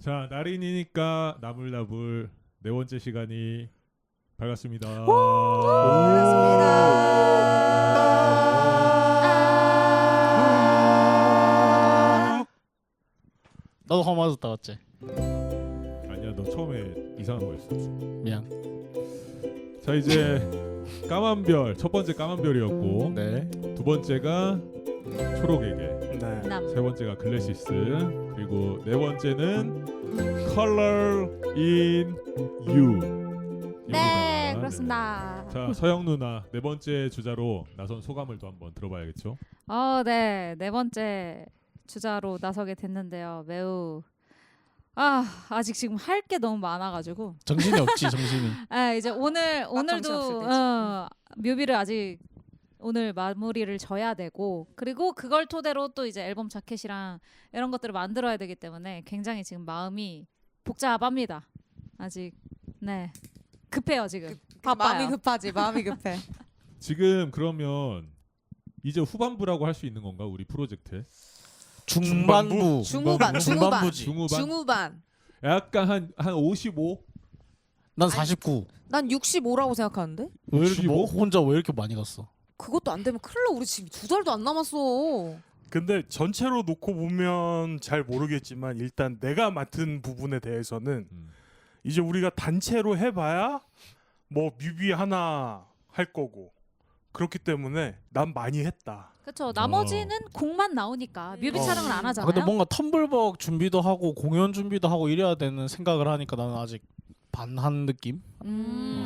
자, 날인이니까 나불나불 네 번째 시간이 밝았습니다. 나도 화 맞았다 맞지? 아니야, 너 처음에 이상한 거였어. 미안. 자, 이제 까만 별, 첫 번째 까만 별이었고, 네. 두 번째가 초록에게, 네. 세 번째가 글래시스, 그리고 네 번째는 Color in You. 네, 그렇습니다. 자, 서영 누나 네 번째 주자로 나선 소감을 또 한번 들어봐야겠죠. 네, 네 번째 주자로 나서게 됐는데요. 매우 아직 지금 할 게 너무 많아가지고 정신이 없지 정신이. 이제 오늘도 정신없을 때지. 뮤비를 아직 오늘 마무리를 져야 되고 그리고 그걸 토대로 또 이제 앨범 자켓이랑 이런 것들을 만들어야 되기 때문에 굉장히 지금 마음이 복잡합니다. 아직 네 급해요 지금. 바빠요. 마음이 급하지. 마음이 급해. 지금 그러면 이제 후반부라고 할 수 있는 건가, 우리 프로젝트에? 중반부. 중후반지. 중후반? 중후반. 약간 한 55? 난 49. 난 65라고 생각하는데? 왜 이렇게 65? 혼자 왜 이렇게 많이 갔어? 그것도 안 되면 큰일 나. 우리 지금 2달도 안 남았어. 근데 전체로 놓고 보면 잘 모르겠지만 일단 내가 맡은 부분에 대해서는 이제 우리가 단체로 해봐야 뭐 뮤비 하나 할 거고 그렇기 때문에 난 많이 했다. 그렇죠. 나머지는 곡만 나오니까 뮤비 촬영을 안 아, 하잖아요. 근데 뭔가 텀블벅 준비도 하고 공연 준비도 하고 이래야 되는 생각을 하니까 나는 아직 반한 느낌?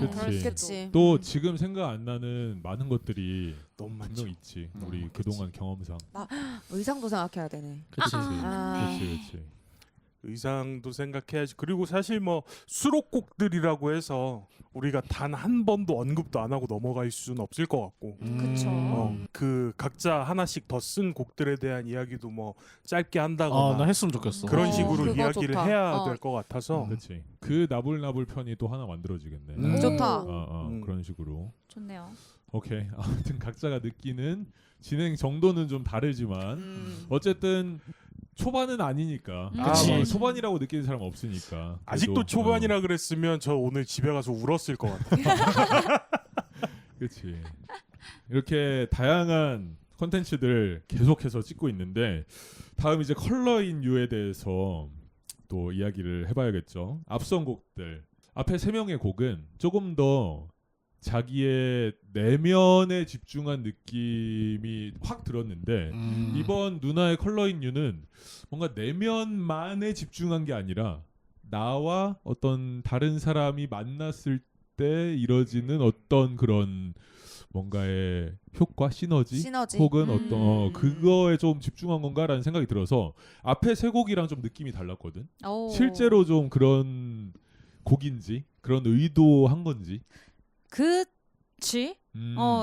그치. 그렇겠지. 또 지금 생각 안 나는 많은 것들이 너무 많죠. 분명 있지. 우리 그동안 경험상. 의상도 생각해야 되네. 그치. 그렇지. 의상도 생각해야지. 그리고 사실 뭐 수록곡들이라고 해서 우리가 단 한 번도 언급도 안 하고 넘어갈 수는 없을 것 같고 그쵸. 그 각자 하나씩 더 쓴 곡들에 대한 이야기도 뭐 짧게 한다거나 나 했으면 좋겠어. 그런 어, 식으로 그거 이야기를 좋다. 해야 될 것 같아서 그렇지. 그 나불나불 편이 또 하나 만들어지겠네. 음. 좋다. 그런 식으로. 좋네요. 오케이. 아무튼 각자가 느끼는 진행 정도는 좀 다르지만 어쨌든 초반은 아니니까. 그치. 초반이라고 느끼는 사람 없으니까. 아직도 그래도, 초반이라 그랬으면 저 오늘 집에 가서 울었을 것 같아. 그렇지. 이렇게 다양한 컨텐츠들 계속해서 찍고 있는데 다음 이제 컬러인 유에 대해서 또 이야기를 해봐야겠죠. 앞선 곡들 앞에 세 명의 곡은 조금 더 자기의 내면에 집중한 느낌이 확 들었는데 이번 누나의 컬러인 유는 뭔가 내면만에 집중한 게 아니라 나와 어떤 다른 사람이 만났을 때 이뤄지는 어떤 그런 뭔가의 효과, 시너지 혹은 어떤 그거에 좀 집중한 건가라는 생각이 들어서 앞에 세 곡이랑 좀 느낌이 달랐거든. 오. 실제로 좀 그런 곡인지 그런 의도한 건지. 그치?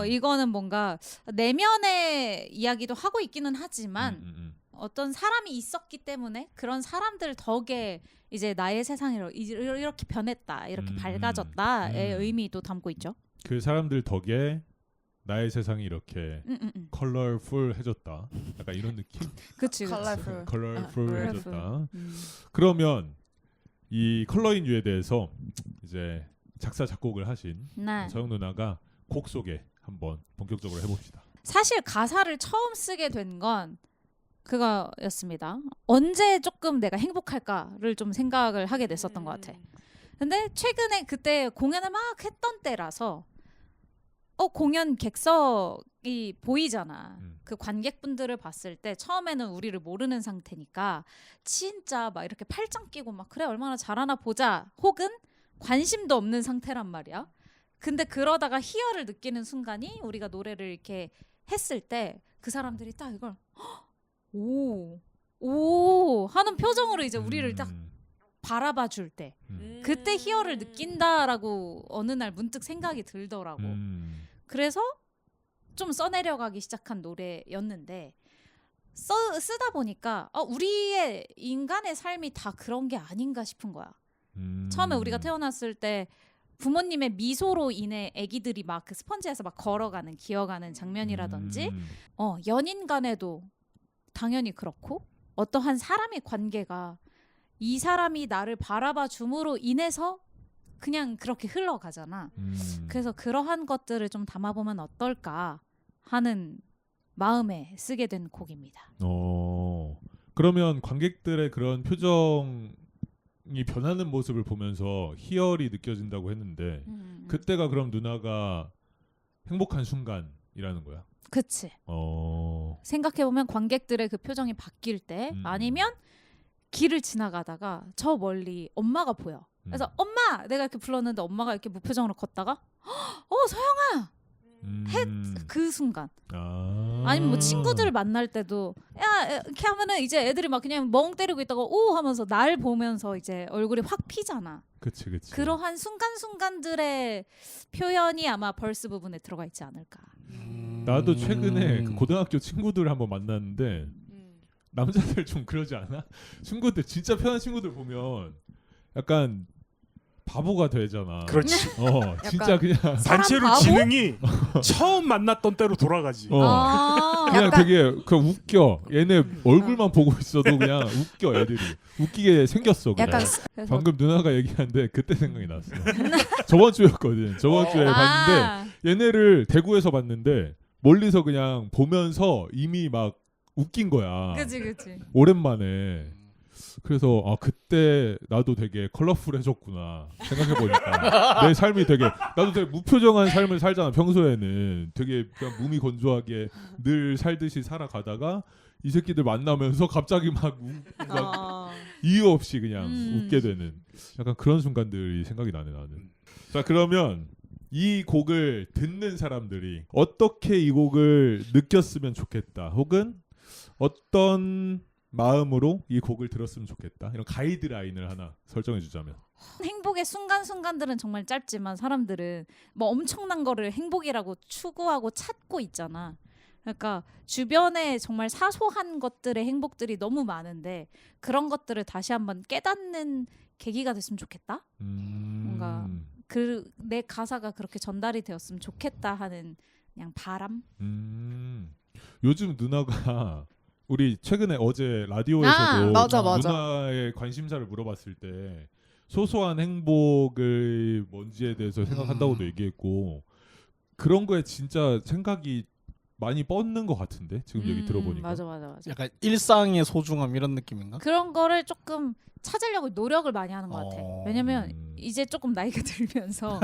이거는 뭔가 내면의 이야기도 하고 있기는 하지만 어떤 사람이 있었기 때문에 그런 사람들 덕에 이제 나의 세상이 이렇게 변했다, 이렇게 밝아졌다의 의미도 담고 있죠. 그 사람들 덕에 나의 세상이 이렇게 컬러풀해졌다. 약간 이런 느낌? 그치. 컬러풀해졌다. 그러면 이 컬러인 유에 대해서 이제 작사 작곡을 하신 네. 서영 누나가 곡 소개 한번 본격적으로 해봅시다. 사실 가사를 처음 쓰게 된 건 그거였습니다. 언제 조금 내가 행복할까를 좀 생각을 하게 됐었던 것 같아. 근데 최근에 그때 공연을 막 했던 때라서 공연 객석이 보이잖아. 그 관객분들을 봤을 때 처음에는 우리를 모르는 상태니까 진짜 막 이렇게 팔짱 끼고 막 그래 얼마나 잘하나 보자 혹은 관심도 없는 상태란 말이야. 근데 그러다가 희열을 느끼는 순간이 우리가 노래를 이렇게 했을 때 그 사람들이 딱 이걸 오 하는 표정으로 이제 우리를 딱 바라봐 줄 때 그때 희열을 느낀다라고 어느 날 문득 생각이 들더라고. 그래서 좀 써내려가기 시작한 노래였는데 쓰다 보니까 우리의 인간의 삶이 다 그런 게 아닌가 싶은 거야. 처음에 우리가 태어났을 때 부모님의 미소로 인해 아기들이 막 그 스펀지에서 막 걸어가는 기어가는 장면이라든지 연인 간에도 당연히 그렇고 어떠한 사람의 관계가 이 사람이 나를 바라봐 줌으로 인해서 그냥 그렇게 흘러가잖아. 그래서 그러한 것들을 좀 담아보면 어떨까 하는 마음에 쓰게 된 곡입니다. 그러면 관객들의 그런 표정이 변하는 모습을 보면서 희열이 느껴진다고 했는데 그때가 그럼 누나가 행복한 순간이라는 거야? 그치. 생각해보면 관객들의 그 표정이 바뀔 때 아니면 길을 지나가다가 저 멀리 엄마가 보여. 그래서 엄마! 내가 이렇게 불렀는데 엄마가 이렇게 무표정으로 걷다가 서영아! 그 순간. 아니면 뭐 친구들 만날 때도 야 이렇게 하면은 이제 애들이 막 그냥 멍 때리고 있다가 오 하면서 날 보면서 이제 얼굴이 확 피잖아. 그치. 그러한 순간순간들의 표현이 아마 벌스 부분에 들어가 있지 않을까. 나도 최근에 그 고등학교 친구들 한번 만났는데 남자들 좀 그러지 않아? 친구들 진짜 편한 친구들 보면 약간 바보가 되잖아. 그렇지. 진짜 그냥 단체로 바보? 지능이 처음 만났던 때로 돌아가지. 그냥 약간- 되게 그 웃겨. 얘네 얼굴만 보고 있어도 그냥 웃겨 애들이. 웃기게 생겼어. 그냥. 약간 그래서 방금 누나가 얘기하는데 그때 생각이 났어. 저번 주였거든. 저번 주에 봤는데 얘네를 대구에서 봤는데 멀리서 그냥 보면서 이미 막 웃긴 거야. 그치. 오랜만에. 그래서 그때 나도 되게 컬러풀해졌구나 생각해보니까 내 삶이 되게 나도 되게 무표정한 삶을 살잖아. 평소에는 되게 그냥 몸이 건조하게 늘 살듯이 살아가다가 이 새끼들 만나면서 갑자기 막 이유 없이 그냥 웃게 되는 약간 그런 순간들이 생각이 나네 나는. 자 그러면 이 곡을 듣는 사람들이 어떻게 이 곡을 느꼈으면 좋겠다 혹은 어떤 마음으로 이 곡을 들었으면 좋겠다 이런 가이드라인을 하나 설정해 주자면. 행복의 순간순간들은 정말 짧지만 사람들은 뭐 엄청난 거를 행복이라고 추구하고 찾고 있잖아. 그러니까 주변에 정말 사소한 것들의 행복들이 너무 많은데 그런 것들을 다시 한번 깨닫는 계기가 됐으면 좋겠다. 뭔가 내 가사가 그렇게 전달이 되었으면 좋겠다 하는 그냥 바람. 요즘 누나가 우리 최근에 어제 라디오에서도 맞아. 누나의 관심사를 물어봤을 때 소소한 행복을 뭔지에 대해서 생각한다고도 얘기했고 그런 거에 진짜 생각이 많이 뻗는 것 같은데 지금 얘기 들어보니까. 맞아. 약간 일상의 소중함 이런 느낌인가? 그런 거를 조금 찾으려고 노력을 많이 하는 것 같아. 왜냐면 이제 조금 나이가 들면서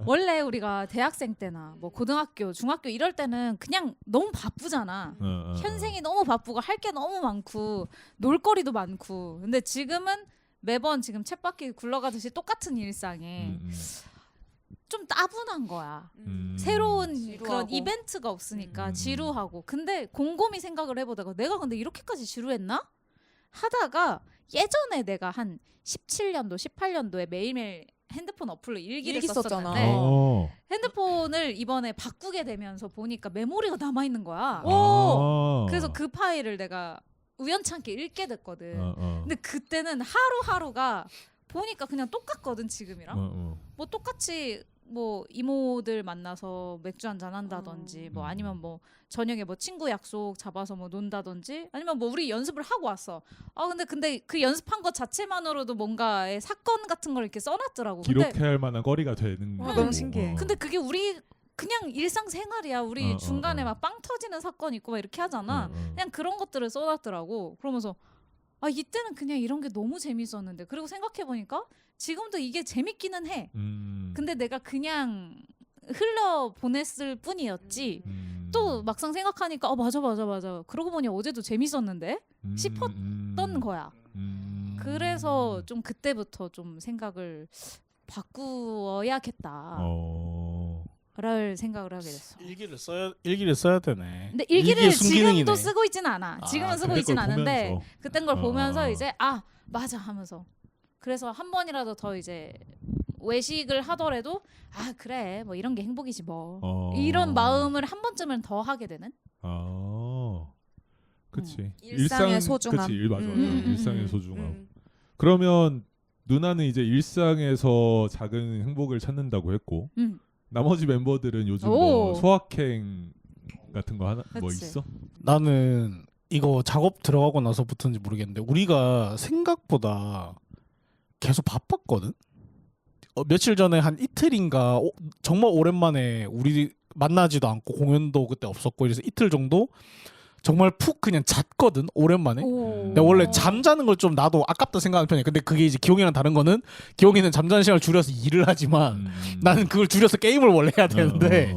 원래 우리가 대학생 때나 뭐 고등학교, 중학교 이럴 때는 그냥 너무 바쁘잖아. 현생이 너무 바쁘고 할 게 너무 많고 놀거리도 많고. 근데 지금은 매번 지금 쳇바퀴 굴러가듯이 똑같은 일상에 좀 따분한 거야. 새로운 지루하고. 그런 이벤트가 없으니까 지루하고. 근데 곰곰이 생각을 해보다가 내가 근데 이렇게까지 지루했나? 하다가 예전에 내가 한 17년도, 18년도에 매일매일 핸드폰 어플로 일기를 일기 썼잖아. 썼었는데 핸드폰을 이번에 바꾸게 되면서 보니까 메모리가 남아있는 거야. 그래서 그 파일을 내가 우연찮게 읽게 됐거든. 근데 그때는 하루하루가 보니까 그냥 똑같거든 지금이랑. 뭐 똑같이 뭐 이모들 만나서 맥주 한잔 한다든지 뭐 아니면 뭐 저녁에 뭐 친구 약속 잡아서 뭐 논다든지 아니면 뭐 우리 연습을 하고 왔어. 근데 그 연습한 것 자체만으로도 뭔가의 사건 같은 걸 이렇게 써놨더라고. 기록해야 할 만한 거리가 되는 거고. 너무 신기해. 근데 그게 우리 그냥 일상생활이야. 우리 중간에 막 빵 터지는 사건 있고 막 이렇게 하잖아. 그냥 그런 것들을 써놨더라고. 그러면서 이때는 그냥 이런 게 너무 재밌었는데 그리고 생각해보니까 지금도 이게 재밌기는 해. 근데 내가 그냥 흘러 보냈을 뿐이었지. 또 막상 생각하니까 맞아. 그러고 보니 어제도 재밌었는데 싶었던 거야. 그래서 좀 그때부터 좀 생각을 바꾸어야겠다. 를 생각을 하게 됐어. 일기를 써야 되네. 근데 일기를 일기의 순기능이네. 지금도 쓰고 있지는 않아. 지금은 쓰고 그때 있진 걸 않은데 보면서. 그땐 걸 보면서 이제 맞아 하면서 그래서 한 번이라도 더 이제 외식을 하더라도 그래 뭐 이런 게 행복이지 뭐 이런 마음을 한 번쯤은 더 하게 되는. 그치. 일상의 소중함. 그치. 맞아. 일상의 소중함. 음. 그러면 누나는 이제 일상에서 작은 행복을 찾는다고 했고 나머지 멤버들은 요즘 뭐 오. 소확행 같은 거 하나 뭐 그치. 있어? 나는 이거 작업 들어가고 나서부터인지 모르겠는데 우리가 생각보다 계속 바빴거든. 며칠 전에 한 이틀인가 정말 오랜만에 우리 만나지도 않고 공연도 그때 없었고 이래서 이틀 정도 정말 푹 그냥 잤거든. 오랜만에. 오. 내가 원래 잠자는 걸 좀 나도 아깝다 생각하는 편이야. 근데 그게 이제 기용이랑 다른 거는 기용이는 잠자는 시간을 줄여서 일을 하지만 나는 그걸 줄여서 게임을 원래 해야 되는데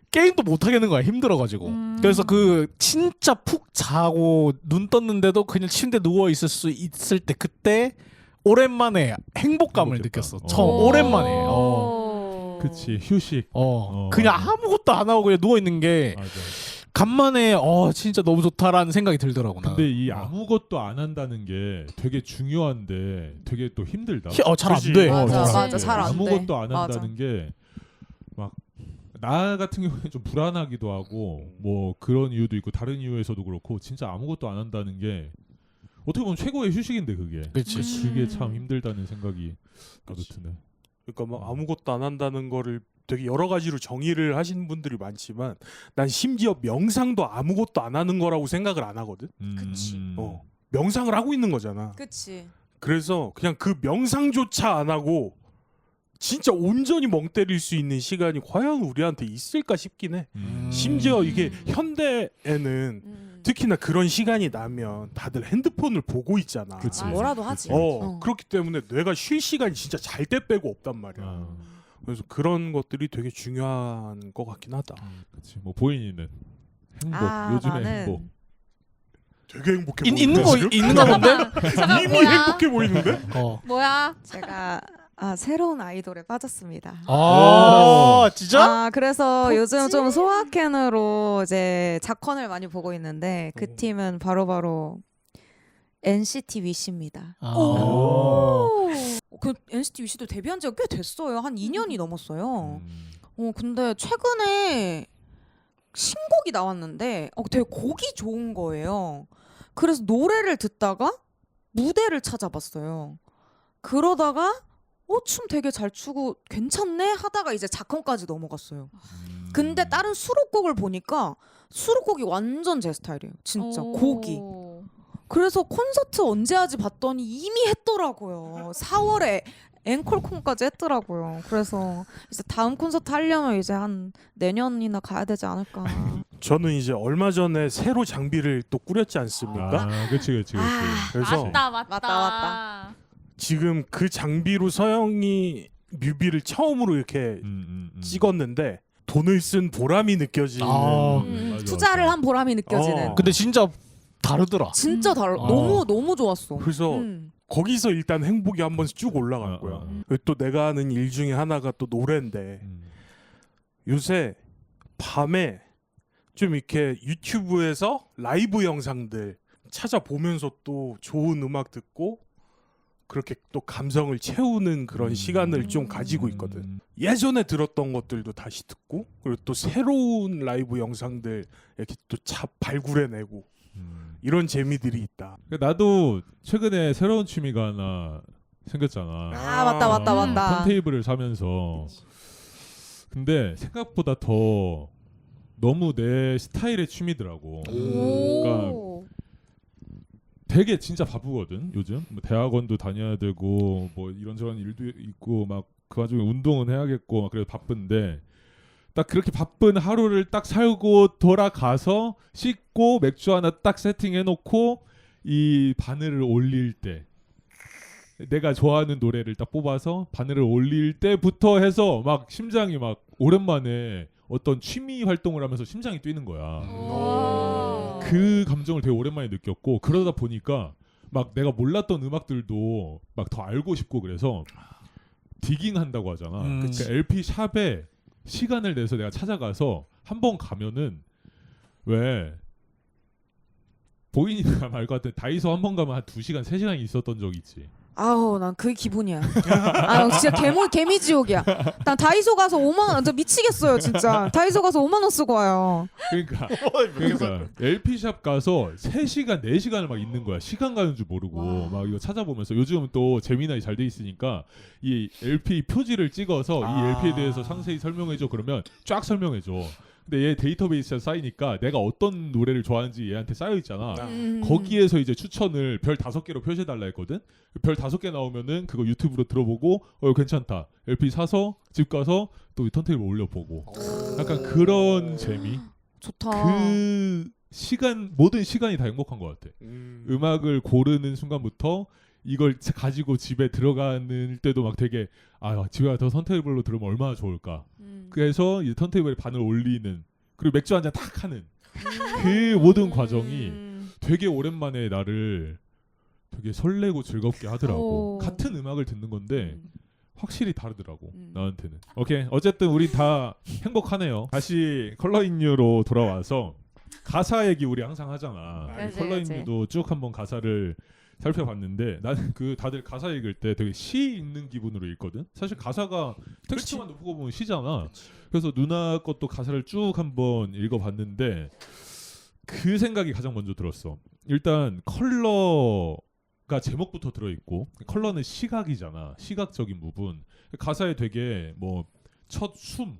게임도 못 하겠는 거야. 힘들어가지고. 그래서 그 진짜 푹 자고 눈 떴는데도 그냥 침대 누워 있을 수 있을 때 그때 오랜만에 행복감을 행복했다. 느꼈어. 처음 오랜만에. 그치 휴식. 그냥 맞아. 아무것도 안 하고 그냥 누워 있는 게 맞아. 간만에 진짜 너무 좋다라는 생각이 들더라고. 나는. 근데 이 아무것도 안 한다는 게 되게 중요한데 되게 또 힘들다. 잘 안 그치. 돼. 맞아, 잘 맞아, 돼. 잘안 돼. 아무것도 안 맞아. 한다는 게 막 나 같은 경우에 좀 불안하기도 하고 뭐 그런 이유도 있고 다른 이유에서도 그렇고 진짜 아무것도 안 한다는 게 어떻게 보면 최고의 휴식인데 그게. 그치. 그게 참 힘들다는 생각이 나도 그치. 드네. 그러니까 막 아무것도 안 한다는 거를 되게 여러 가지로 정의를 하시는 분들이 많지만 난 심지어 명상도 아무것도 안 하는 거라고 생각을 안 하거든. 그치. 명상을 하고 있는 거잖아. 그치. 그래서 그냥 그 명상조차 안 하고 진짜 온전히 멍 때릴 수 있는 시간이 과연 우리한테 있을까 싶긴 해. 심지어 이게 현대에는 특히나 그런 시간이 나면 다들 핸드폰을 보고 있잖아. 그치. 뭐라도 하지. 그렇기 때문에 뇌가 쉴 시간이 진짜 잘 때 빼고 없단 말이야. 아, 그래서 그런 것들이 되게 중요한 것 같긴 하다. 그치. 뭐 보인이는 행복. 요즘의 나는 행복. 되게 행복해 있는 거 보이는데, 지금? 있는가 본데? 잠깐 이미 뭐야? 행복해 보이는데? 뭐야? 제가 새로운 아이돌에 빠졌습니다. 진짜? 그래서 덥지? 요즘 좀 소확행으로 이제 작품을 많이 보고 있는데 그 팀은 바로 NCT 위시입니다. 그 NCT 위시도 데뷔한 지가 꽤 됐어요. 한 2년이 넘었어요. 근데 최근에 신곡이 나왔는데 되게 곡이 좋은 거예요. 그래서 노래를 듣다가 무대를 찾아봤어요. 그러다가 춤 되게 잘 추고 괜찮네 하다가 이제 작품까지 넘어갔어요. 근데 다른 수록곡을 보니까 수록곡이 완전 제 스타일이에요. 진짜 곡이. 그래서 콘서트 언제 하지 봤더니 이미 했더라고요. 4월에 앵콜콘까지 했더라고요. 그래서 이제 다음 콘서트 하려면 이제 한 내년이나 가야 되지 않을까. 저는 이제 얼마 전에 새로 장비를 또 꾸렸지 않습니까? 그치. 그래서 맞다. 지금 그 장비로 서영이 뮤비를 처음으로 이렇게 찍었는데 돈을 쓴 보람이 느껴지는 맞아, 투자를 맞아. 한 보람이 느껴지는. 근데 진짜 다르더라. 진짜 달라. 너무 좋았어. 그래서 거기서 일단 행복이 한 번씩 쭉 올라갈 거야. 또 내가 하는 일 중에 하나가 또 노래인데 요새 밤에 좀 이렇게 유튜브에서 라이브 영상들 찾아보면서 또 좋은 음악 듣고 그렇게 또 감성을 채우는 그런 시간을 좀 가지고 있거든. 예전에 들었던 것들도 다시 듣고 그리고 또 새로운 라이브 영상들 이렇게 또 발굴해내고 이런 재미들이 있다. 나도 최근에 새로운 취미가 하나 생겼잖아. 맞다. 턴테이블을 사면서. 근데 생각보다 더 너무 내 스타일의 취미더라고. 그러니까 되게 진짜 바쁘거든 요즘. 뭐 대학원도 다녀야 되고 뭐 이런저런 일도 있고 막 그 와중에 운동은 해야겠고 막 그래서 바쁜데 딱 그렇게 바쁜 하루를 딱 살고 돌아가서 씻고 맥주 하나 딱 세팅해놓고 이 바늘을 올릴 때 내가 좋아하는 노래를 딱 뽑아서 바늘을 올릴 때부터 해서 막 심장이 막 오랜만에 어떤 취미 활동을 하면서 심장이 뛰는 거야. 그 감정을 되게 오랜만에 느꼈고 그러다 보니까 막 내가 몰랐던 음악들도 막 더 알고 싶고 그래서 디깅 한다고 하잖아. 그러니까 LP 샵에 시간을 내서 내가 찾아가서 한 번 가면은 왜 보이니까 말 것 같은 다이소 한 번 가면 한 2시간 3시간 있었던 적 있지. 난 그게 기분이야. 진짜 개미지옥이야. 난 다이소 가서 5만 원, 저 미치겠어요, 진짜. 다이소 가서 5만 원 쓰고 와요. 그러니까 LP샵 가서 3시간 4시간을 막 있는 거야. 시간 가는 줄 모르고 막 이거 찾아보면서 요즘은 또 재미나게 잘 돼 있으니까 이 LP 표지를 찍어서 이 LP에 대해서 상세히 설명해줘 그러면 쫙 설명해줘. 근데 얘 데이터베이스에 쌓이니까 내가 어떤 노래를 좋아하는지 얘한테 쌓여 있잖아. 음. 거기에서 이제 추천을 별 5개로 표시해달라 했거든. 별 5개 나오면은 그거 유튜브로 들어보고 괜찮다. LP 사서 집 가서 또 턴테이블 올려보고 약간 그런 재미. 좋다. 그 시간 모든 시간이 다 행복한 것 같아. 음악을 고르는 순간부터 이걸 가지고 집에 들어가는 때도 막 되게 집에 가서 턴테이블로 들으면 얼마나 좋을까. 그래서 이제 턴테이블에 반을 올리는 그리고 맥주 한 잔 탁 하는 그 모든 과정이 되게 오랜만에 나를 되게 설레고 즐겁게 하더라고. 오. 같은 음악을 듣는 건데 확실히 다르더라고 음. 나한테는. 오케이 어쨌든 우리 다 행복하네요. 다시 컬러인유로 돌아와서 가사 얘기 우리 항상 하잖아. 맞아, 컬러인유도 쭉 한번 가사를 살펴봤는데 나는 그 다들 가사 읽을 때 되게 시 읽는 기분으로 읽거든. 사실 가사가 텍스트만 놓고 보면 시잖아. 그래서 누나 것도 가사를 쭉 한번 읽어봤는데 그 생각이 가장 먼저 들었어. 일단 컬러가 제목부터 들어있고 컬러는 시각이잖아. 시각적인 부분. 가사에 되게 뭐 첫 숨,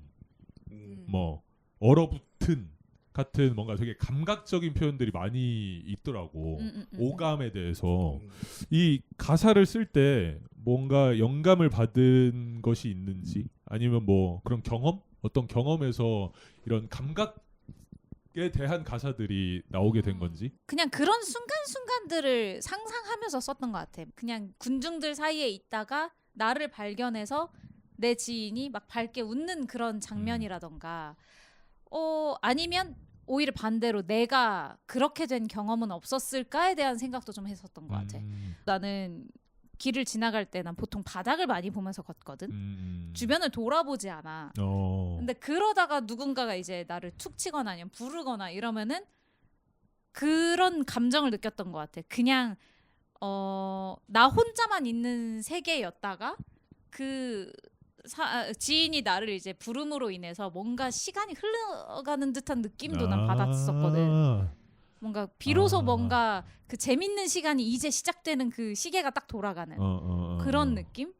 뭐 얼어붙은 같은 뭔가 되게 감각적인 표현들이 많이 있더라고. 오감에 대해서 이 가사를 쓸 때 뭔가 영감을 받은 것이 있는지 아니면 뭐 그런 경험? 어떤 경험에서 이런 감각에 대한 가사들이 나오게 된 건지. 그냥 그런 순간순간들을 상상하면서 썼던 것 같아. 그냥 군중들 사이에 있다가 나를 발견해서 내 지인이 막 밝게 웃는 그런 장면이라던가 아니면 오히려 반대로 내가 그렇게 된 경험은 없었을까에 대한 생각도 좀 했었던 것 같아. 나는 길을 지나갈 때 난 보통 바닥을 많이 보면서 걷거든. 주변을 돌아보지 않아. 근데 그러다가 누군가가 이제 나를 툭 치거나 아니면 부르거나 이러면은 그런 감정을 느꼈던 것 같아. 그냥 나 혼자만 있는 세계였다가 그 지인이 나를 이제 부름으로 인해서 뭔가 시간이 흘러가는 듯한 느낌도 난 받았었거든. 뭔가 비로소 뭔가 그 재밌는 시간이 이제 시작되는 그 시계가 딱 돌아가는 그런 느낌?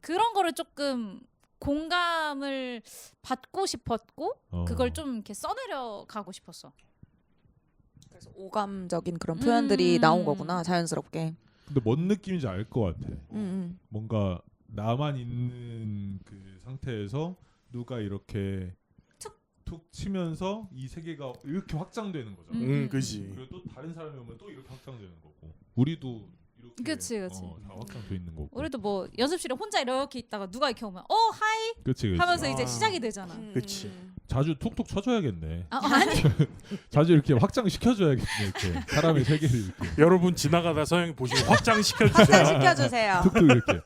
그런 거를 조금 공감을 받고 싶었고 그걸 좀 이렇게 써내려 가고 싶었어. 그래서 오감적인 그런 표현들이 나온 거구나 자연스럽게. 근데 뭔 느낌인지 알 것 같아. 음. 뭔가 나만 있는 그 상태에서 누가 이렇게 툭 치면서 이 세계가 이렇게 확장되는 거잖아. 그지. 그리고 또 다른 사람이 오면 또 이렇게 확장되는 거고. 우리도 이렇게 그치. 다 확장돼 있는 거고. 우리도 뭐 연습실에 혼자 이렇게 있다가 누가 이렇게 오면 하이 그치. 하면서 이제 시작이 되잖아. 그치. 자주 툭툭 쳐줘야겠네. 아니 자주 이렇게 확장시켜줘야겠네. 이렇게 사람의 세계를 이렇게 여러분 지나가다 서영이 보시고 확장시켜주세요. 시켜주세요. 툭툭 이렇게.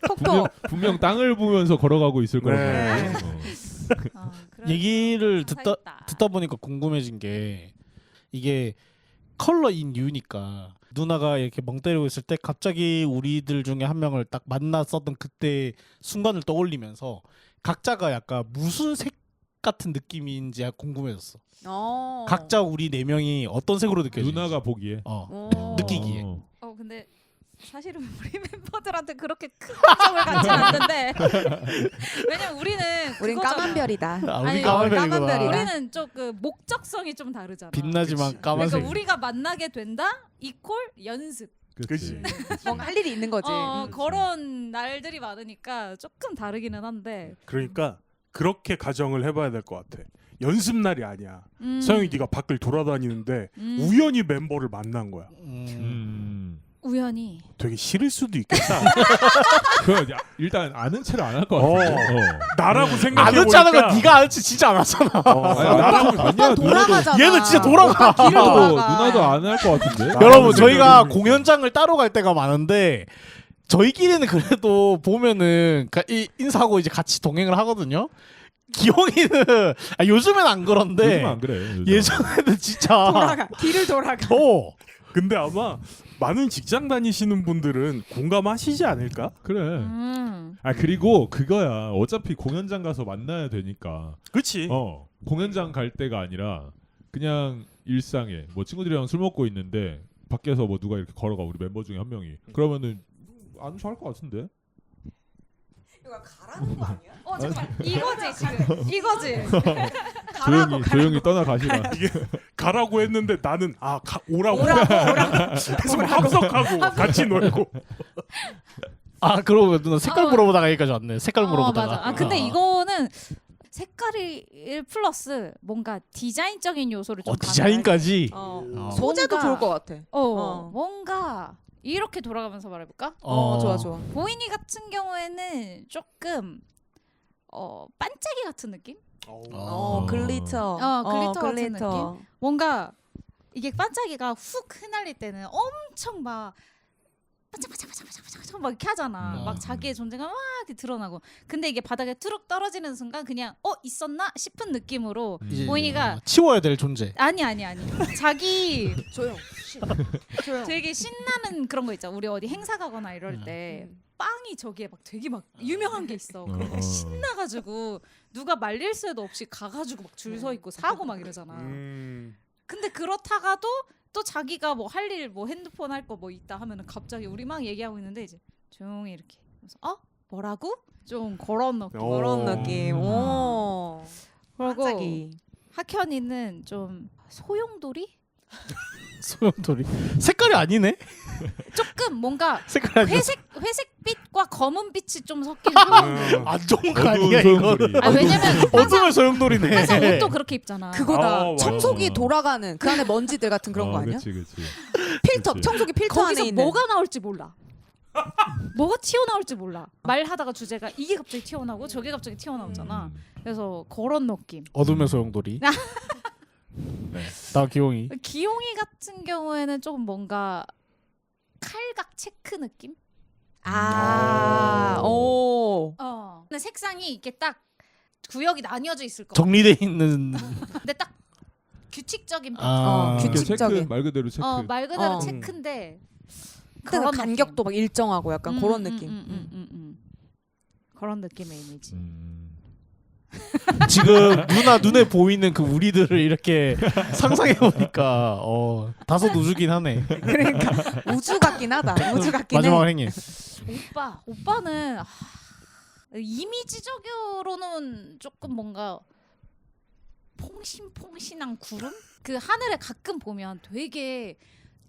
분명 땅을 보면서 걸어가고 있을 거라고. 네. 얘기를 듣다 보니까 궁금해진 게 이게 컬러 인 유니까 누나가 이렇게 멍 때리고 있을 때 갑자기 우리들 중에 한 명을 딱 만났었던 그때 순간을 떠올리면서 각자가 약간 무슨 색 같은 느낌인지 궁금해졌어. 각자 우리 4명이 어떤 색으로 느껴지는지. 누나가 보기에. 느끼기에. 근데 사실은 우리 멤버들한테 그렇게 큰 감정을 갖진 않는데 왜냐면 우린 까만 별이다. 우리 아니, 까만 까만 별이구나. 별이다. 우리는 좀 그 목적성이 좀 다르잖아. 빛나지만 그치. 까만색. 그러니까 우리가 만나게 된다 이퀄 연습. 그치. 뭔가 할 일이 있는 거지. 그런 날들이 많으니까 조금 다르기는 한데. 그러니까 그렇게 가정을 해봐야 될 것 같아. 연습 날이 아니야. 음. 서영이 네가 밖을 돌아다니는데 우연히 멤버를 만난 거야. 우연히. 되게 싫을 수도 있겠다. 일단 아는 체를 안 할 것 같아. 나라고 안 생각해보니까 웃자는 건 네가 알지 진짜 안 왔잖아. 아니야. 돌아가잖아. 얘는 진짜 돌아가. 길을 돌아가. 누나도 안 할 것 같은데. 여러분 저희가 생각해보니까. 공연장을 따로 갈 때가 많은데 저희끼리는 그래도 보면은 인사하고 이제 같이 동행을 하거든요. 기영이는 요즘엔 안 그런데 요즘 안 그래. 요즘. 예전에는 진짜 길을 돌아가. 근데 아마 많은 직장 다니시는 분들은 공감하시지 않을까? 그래. 그리고 그거야. 어차피 공연장 가서 만나야 되니까. 그치? 공연장 갈 때가 아니라 그냥 일상에 뭐 친구들이랑 술 먹고 있는데 밖에서 뭐 누가 이렇게 걸어가 우리 멤버 중에 한 명이. 그러면은 안 좋아할 것 같은데. 이거 가라는 거 아니야? 정말 이거지 지금 이거지. 가라고 조용히 떠나가시라. 가라고 했는데 나는 오라고. 오라고. 계속 합석하고 같이 놀고. 아 그러고 누나 색깔 물어보다가 여기까지 왔네. 색깔 물어보다가. 맞아. 아 근데 이거는 색깔이 플러스 뭔가 디자인적인 요소를 좀 디자인까지. 소재도 뭔가- 좋을 것 같아. 뭔가 이렇게 돌아가면서 말해볼까? 좋아. 보이니 같은 경우에는 조금 반짝이 같은 느낌? 글리터. 글리터 같은 느낌? 뭔가 이게 반짝이가 훅 흩날릴 때는 엄청 막 반짝반짝반짝반짝 막 이렇게 하잖아. 막 자기의 존재가 막 이렇게 드러나고. 근데 이게 바닥에 투룩 떨어지는 순간 그냥 있었나 싶은 느낌으로 이제 보이니가 치워야 될 존재. 아니. 자기 조용. 되게 신나는 그런 거 있잖아. 우리 어디 행사 가거나 이럴 때 빵이 저기에 막 되게 막 유명한 게 있어. 그러니까 신나가지고 누가 말릴 새도 없이 가가지고 막 줄 서 있고 사고 막 이러잖아. 근데 그렇다가도 또 자기가 뭐 할 일 뭐 핸드폰 할 거 뭐 있다 하면은 갑자기 우리 막 얘기하고 있는데 이제 조용히 이렇게 그래서 뭐라고? 좀 그런 느낌. 그런 느낌. 오. 그리고 반짝이. 학현이는 좀 소용돌이? 소용돌이. 색깔이 아니네. 조금 뭔가 색깔이 아니네. 회색빛과 검은빛이 좀 섞인 안 좋은 거 아니야 이거. 소용돌이. 왜냐면 어둠의 소용돌이네. 항상 옷도 그렇게 입잖아. 그거다. 맞아. 청소기 돌아가는 그 안에 먼지들 같은 그런 거 아니야? 그치. 필터, 그치. 청소기 필터 안에 거기서 있는. 뭐가 나올지 몰라. 뭐가 튀어나올지 몰라. 말하다가 주제가 이게 갑자기 튀어나오고 저게 갑자기 튀어나오잖아. 그래서 그런 느낌. 어둠의 소용돌이. 네. 나 기용이. 기용이 같은 경우에는 조금 뭔가 칼각 체크 느낌? 오. 근데 색상이 이렇게 딱 구역이 나뉘어져 있을 거. 정리돼 있는. 근데 딱 규칙적인 규칙적인. 체크 말 그대로 체크. 말 그대로 어. 체크인데 그때 그런 간격도 막 일정하고 약간 그런 느낌. 그런 느낌의 이미지. 지금 누나 눈에 보이는 그 우리들을 이렇게 상상해 보니까 다소 우주긴 하네. 그러니까 우주 같긴 하다. 우주 같긴 마지막 해. 행위. 오빠는 이미지적으로는 조금 뭔가 퐁신퐁신한 구름? 그 하늘에 가끔 보면 되게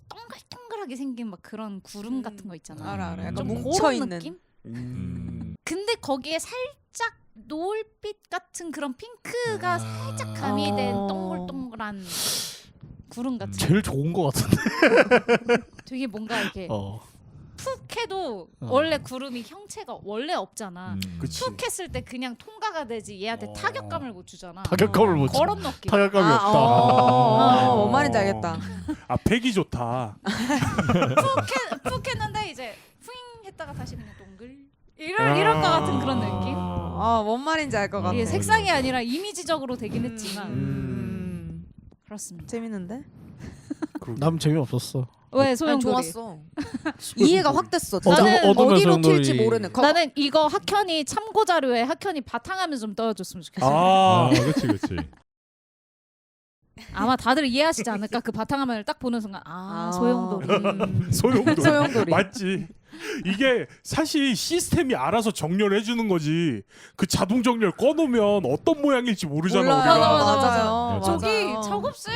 동글동글하게 생긴 막 그런 구름 같은 거 있잖아. 알아. 약간 좀 뭉쳐 그런 있는. 느낌? 음. 근데 거기에 살짝 노을빛 같은 그런 핑크가 살짝 가미된 동글동글한 구름 같은. 제일 좋은 거 같은데. 되게 뭔가 이렇게 푹 해도 어. 원래 구름이 형체가 원래 없잖아. 그치. 툭 했을 때 그냥 통과가 되지 얘한테 타격감을 못 주잖아. 타격감을 못 줘. 그런 느낌. 타격감이 없다. 뭔 말인지 알겠다. 팩이 좋다. 푹 했는데 이제 푸잉 했다가 다시 그냥 동글 이럴 것 같은 그런 느낌. 뭔 말인지 알 것 같아. 이게 색상이 아니라 이미지적으로 되긴 했지만 그렇습니다. 재밌는데? 남 재미없었어. 왜 난 소용돌이? 좋았어. 이해가 확 됐어. 진짜 나는 어디로 소용돌이. 튈지 모르는. 나는 이거 학현이 참고 자료에 학현이 바탕화면 좀 떠줬으면 좋겠어. 그치. 아마 다들 이해하시지 않을까? 그 바탕화면을 딱 보는 순간 소용돌이. 소용돌이. 소용돌이. 맞지. 이게 사실 시스템이 알아서 정렬해 주는 거지. 그 자동 정렬 꺼놓으면 어떤 모양일지 모르잖아. 몰라요. 우리가. 맞아요. 저기 맞아요. 작업실.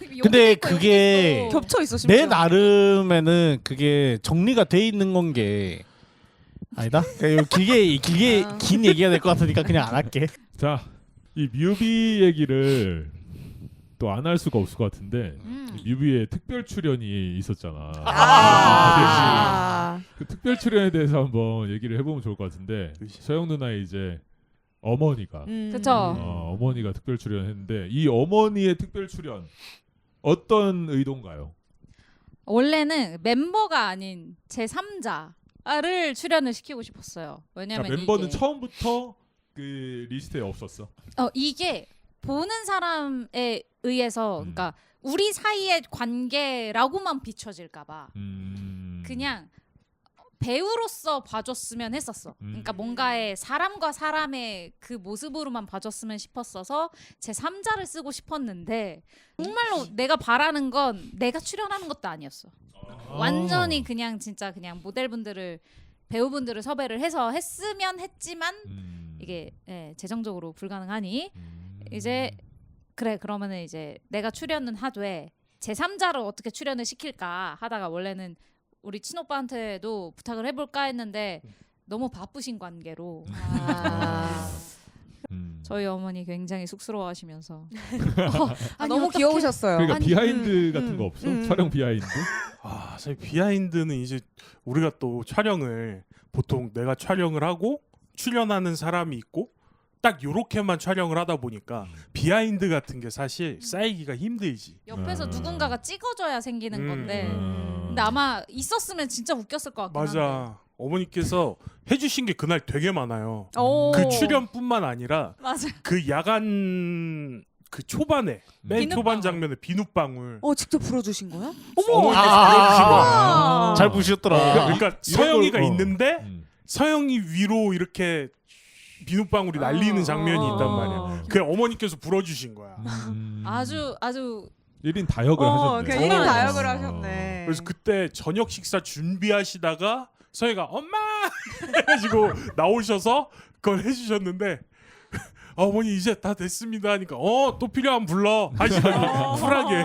여기 근데 있고, 그게 여기 있어. 겹쳐 있어. 심지어. 내 나름에는 그게 정리가 돼 있는 건 게 아니다. 이거 길게 긴 얘기가 될 것 같으니까 그냥 안 할게. 자, 이 뮤비 얘기를 또 안 할 수가 없을 것 같은데 뮤비에 특별 출연이 있었잖아. 그 특별 출연에 대해서 한번 얘기를 해보면 좋을 것 같은데 서영 누나의 이제 어머니가 그쵸. 어머니가 특별 출연했는데 이 어머니의 특별 출연 어떤 의도인가요? 원래는 멤버가 아닌 제 3자를 출연을 시키고 싶었어요. 왜냐면 그러니까 멤버는 이게 처음부터 그 리스트에 없었어. 이게 보는 사람에 의해서 그러니까 우리 사이의 관계라고만 비춰질까봐 그냥 배우로서 봐줬으면 했었어. 그러니까 뭔가의 사람과 사람의 그 모습으로만 봐줬으면 싶었어서 제 3자를 쓰고 싶었는데 정말로 내가 바라는 건 내가 출연하는 것도 아니었어. 완전히 그냥 진짜 그냥 모델분들을 배우분들을 섭외를 해서 했으면 했지만 이게 재정적으로 불가능하니 이제 그래 그러면은 이제 내가 출연은 하되 제3자를 어떻게 출연을 시킬까 하다가 원래는 우리 친오빠한테도 부탁을 해볼까 했는데 너무 바쁘신 관계로 저희 어머니 굉장히 쑥스러워하시면서 너무 어떡해. 귀여우셨어요. 그러니까 아니, 비하인드 같은 거 없어? 촬영 비하인드? 사실 비하인드는 이제 우리가 또 촬영을 보통 내가 촬영을 하고 출연하는 사람이 있고 딱 요렇게만 촬영을 하다 보니까 비하인드 같은 게 사실 쌓이기가 힘들지. 옆에서 누군가가 찍어줘야 생기는 건데 음. 근데 아마 있었으면 진짜 웃겼을 것 같긴 한데 맞아. 어머니께서 해주신 게 그날 되게 많아요. 오. 그 출연뿐만 아니라 맞아 그 야간 그 초반에 맨 비눗방울. 초반 장면에 비눗방울 직접 불어주신 거야? 어머니께서 불러주신 거야. 잘 보셨더라. 그러니까 서영이가 이런 걸, 있는데 음. 서영이 위로 이렇게 비눗방울이 날리는 장면이 있단 말이야. 그 어머니께서 불어주신 거야. 아주 1인 다역을 하셨네. 그냥 1인 다역을 어. 하셨네. 그래서 그때 저녁 식사 준비하시다가 서희가 엄마 해가지고 나오셔서 그걸 해주셨는데 어머니 이제 다 됐습니다 하니까 또 필요하면 불러 하시더니 쿨하게.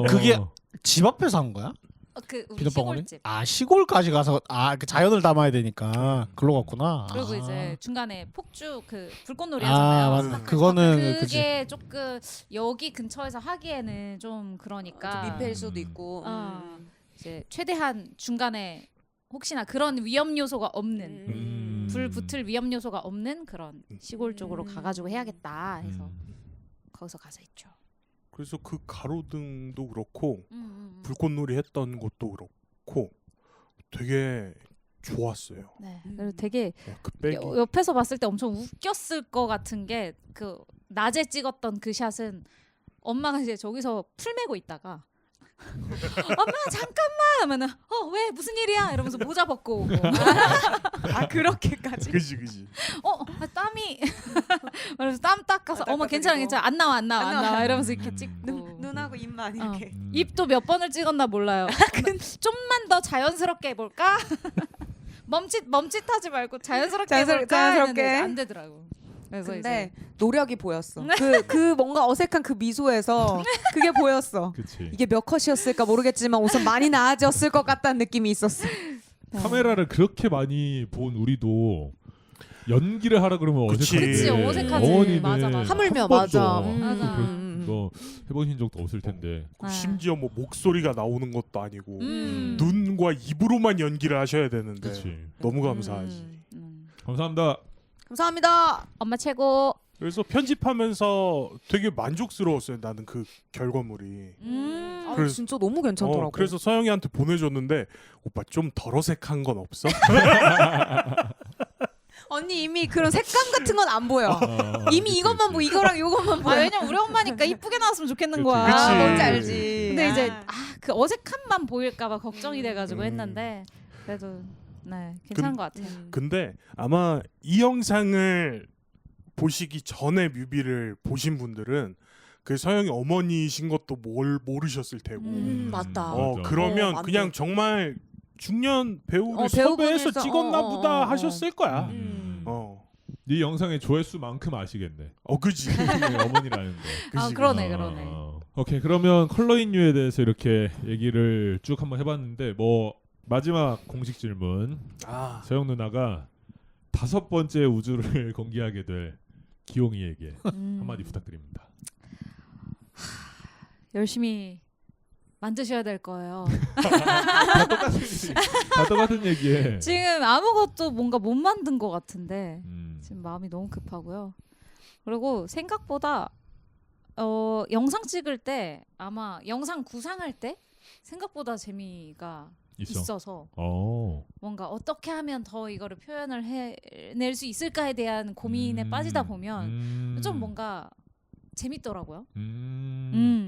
그게 집 앞에서 한 거야? 그 우리 비눗방울이? 시골집 시골까지 가서 그 자연을 담아야 되니까 글로 갔구나. 그리고 이제 중간에 폭죽 그 불꽃놀이 아, 하잖아요. 맞아. 그거는 그게 조금 여기 근처에서 하기에는 좀 그러니까 좀 민폐일 수도 있고. 이제 최대한 중간에 혹시나 그런 위험 요소가 없는 불 붙을 위험 요소가 없는 그런 시골 쪽으로 가가지고 해야겠다 해서 거기서 가서 했죠. 그래서 그 가로등도 그렇고 불꽃놀이 했던 것도 그렇고 되게 좋았어요. 네. 그리고 되게 그 백이 옆에서 봤을 때 엄청 웃겼을 것 같은 게 그 낮에 찍었던 그 샷은 엄마가 이제 저기서 풀 메고 있다가 엄마 잠깐만 하면은 왜 무슨 일이야 이러면서 모자 벗고 오고 그렇게까지. 그지 땀이 그래서 땀 닦아서 어머 괜찮아 안 나와 이러면서 이렇게 찍고 눈하고 입만 이렇게. 입도 몇 번을 찍었나 몰라요. 좀만 더 자연스럽게 해볼까? 멈칫하지 말고 자연스럽게 해볼까? 자연스럽게. 했는데 안 되더라고. 그래서 근데 노력이 보였어. 그 뭔가 어색한 그 미소에서 그게 보였어. 그치. 이게 몇 컷이었을까 모르겠지만 우선 많이 나아졌을 것 같다는 느낌이 있었어. 카메라를 그렇게 많이 본 우리도 연기를 하라 그러면 그치. 어색하지. 그치, 어색하지. 어머니는 맞아. 하물며 한 번도 맞아. 맞아. 거 해보신 적도 없을 텐데. 네. 심지어 뭐 목소리가 나오는 것도 아니고 음. 눈과 입으로만 연기를 하셔야 되는데 그치. 너무 감사하지. 감사합니다. 감사합니다. 엄마 최고. 그래서 편집하면서 되게 만족스러웠어요. 나는 그 결과물이. 그래서- 진짜 너무 괜찮더라고. 그래서 서영이한테 보내줬는데 오빠 좀 덜 어색한 건 없어? 언니 이미 그런 색감 같은 건 안 보여. 이미 이것만 보고 이거랑 이것만 보여. 왜냐면 우리 엄마니까 이쁘게 나왔으면 좋겠는 그치. 거야. 그치. 뭔지 알지. 근데 이제 그 어색함만 보일까봐 걱정이 돼가지고 음. 했는데 그래도 네 괜찮은 것 같아요. 근데 아마 이 영상을 보시기 전에 뮤비를 보신 분들은 그 서영이 어머니신 것도 모르셨을 테고 맞다. 맞아. 그러면 맞네. 그냥 정말 중년 배우를 배우분에서 섭외해서 찍었나 보다 어. 하셨을 거야. 네 영상의 조회수만큼 아시겠네. 그지. 어머니라는 거. 그지. 그러네. 오케이, 그러면 컬러인유에 대해서 이렇게 얘기를 쭉 한번 해봤는데 뭐 마지막 공식 질문. 서영 누나가 5번째 우주를 공개하게 될 기용이에게 한마디 부탁드립니다. 열심히 만드셔야 될 거예요. 다 똑같은 얘기에. 지금 아무것도 뭔가 못 만든 것 같은데 음. 지금 마음이 너무 급하고요. 그리고 생각보다 영상 찍을 때 아마 영상 구상할 때 생각보다 재미가 있어서 뭔가 어떻게 하면 더 이거를 표현을 해낼 수 있을까에 대한 고민에 빠지다 보면 좀 뭔가 재밌더라고요.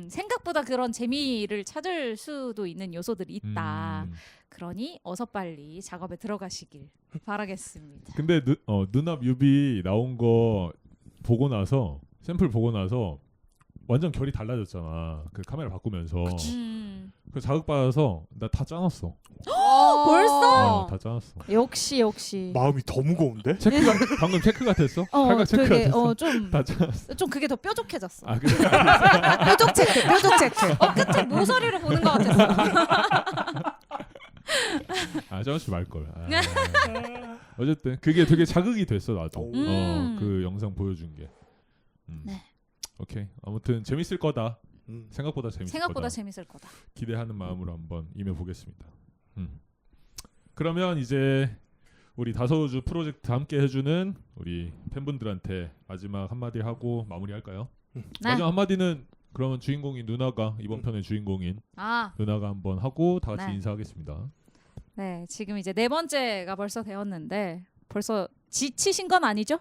생각보다 그런 재미를 찾을 수도 있는 요소들이 있다. 그러니 어서 빨리 작업에 들어가시길 바라겠습니다. 근데 누나 뮤비 나온 거 보고 나서 샘플 보고 나서 완전 결이 달라졌잖아. 그 카메라 바꾸면서. 그 자극 받아서 나 다 짜놨어. 벌써? 다 짜놨어. 역시. 마음이 더 무거운데? 체크가 방금 체크가 됐어? 칼각 체크가 되게 됐어? 좀 다 짜놨어. 좀 그게 더 뾰족해졌어. 아 그래? 뾰족 체크, 뾰족 체크. 끝에 모서리로 보는 것 같았어. 아 짜놓지 말걸. 어쨌든 그게 되게 자극이 됐어 나도. 그 영상 보여준 게. 네. 오케이. 아무튼 재밌을 거다. 생각보다 재밌을 생각보다 거다. 재밌을 거다. 기대하는 마음으로 한번 임해보겠습니다. 그러면 이제 우리 다서우주 프로젝트 함께 해주는 우리 팬분들한테 마지막 한마디 하고 마무리할까요? 네. 마지막 한마디는 그러면 주인공인 누나가 이번 편의 주인공인 누나가 한번 하고 다 같이 네. 인사하겠습니다. 네, 지금 이제 4번째가 벌써 되었는데 벌써 지치신 건 아니죠?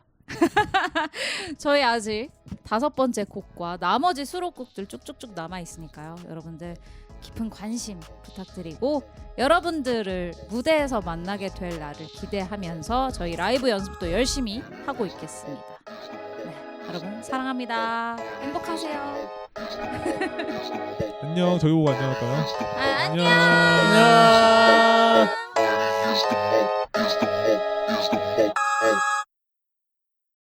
저희 아직 5번째 곡과 나머지 수록곡들 쭉쭉쭉 남아 있으니까요. 여러분들 깊은 관심 부탁드리고 여러분들을 무대에서 만나게 될 날을 기대하면서 저희 라이브 연습도 열심히 하고 있겠습니다. 네, 여러분 사랑합니다. 행복하세요. 안녕. 저희 보고 안녕할까요? 안녕. 안녕. 안녕.